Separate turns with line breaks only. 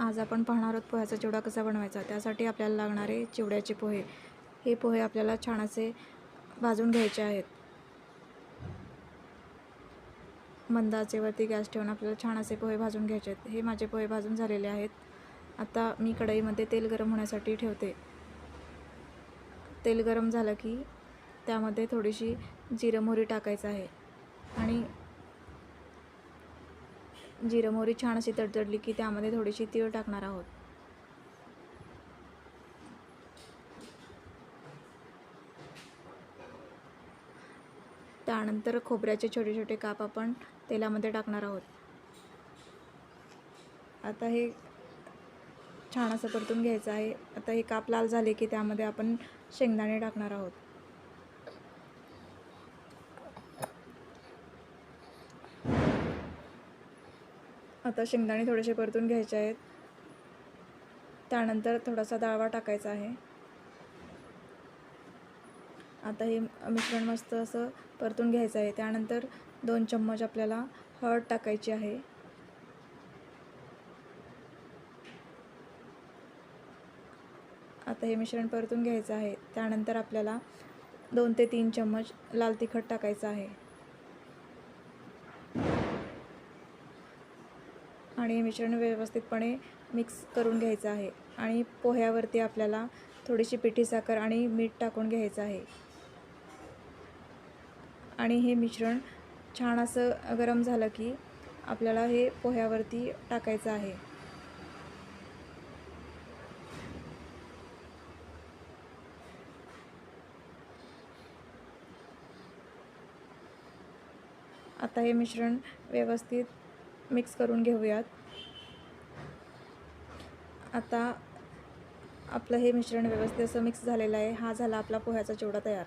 आज आपण पाहणार आहोत पोह्याचा चिवडा कसा बनवायचा। त्यासाठी आपल्याला लागणारे चिवड्याचे पोहे। हे पोहे आपल्याला छान असे भाजून घ्यायचे आहेत। मंद आचेवरती गॅस ठेवून आपल्याला छान असे पोहे भाजून घ्यायचे आहेत। हे माझे पोहे भाजून झालेले आहेत। आता मी कढईमध्ये तेल गरम होण्यासाठी ठेवते। तेल गरम झालं की त्यामध्ये थोडीशी जिरं मोहरी टाकायचं आहे आणि जिरं मोहरी छान अशी तडतडली की त्यामध्ये थोडीशी तीळ टाकणार आहोत। त्यानंतर खोबऱ्याचे छोटे छोटे काप आपण तेलामध्ये टाकणार आहोत। आता हे छान असं परतून घ्यायचं आहे। आता हे काप लाल झाले की त्यामध्ये आपण शेंगदाणे टाकणार आहोत। आता शेंगदाणे थोडेसे परतून घ्यायचे आहेत। त्यानंतर थोडासा डाळवा टाकायचा आहे। आता हे मिश्रण मस्त असं परतून घ्यायचं आहे। त्यानंतर 2 चम्मच आपल्याला हळद टाकायची आहे। आता हे मिश्रण परतून घ्यायचं आहे। त्यानंतर आपल्याला 2 ते 3 चम्मच लाल तिखट टाकायचं आहे आणि हे मिश्रण व्यवस्थितपणे मिक्स करून घ्यायचं आहे आणि पोह्यावरती आपल्याला थोडीशी पिठी साखर आणि मीठ टाकून घ्यायचं आहे आणि हे मिश्रण छान असं गरम झालं की आपल्याला हे पोह्यावरती टाकायचं आहे। आता हे मिश्रण व्यवस्थित मिक्स करून घेऊयात। आता आपलं हे मिश्रण व्यवस्थित असं मिक्स झालेलं आहे। हा झाला आपला पोह्याचा चिवडा तयार।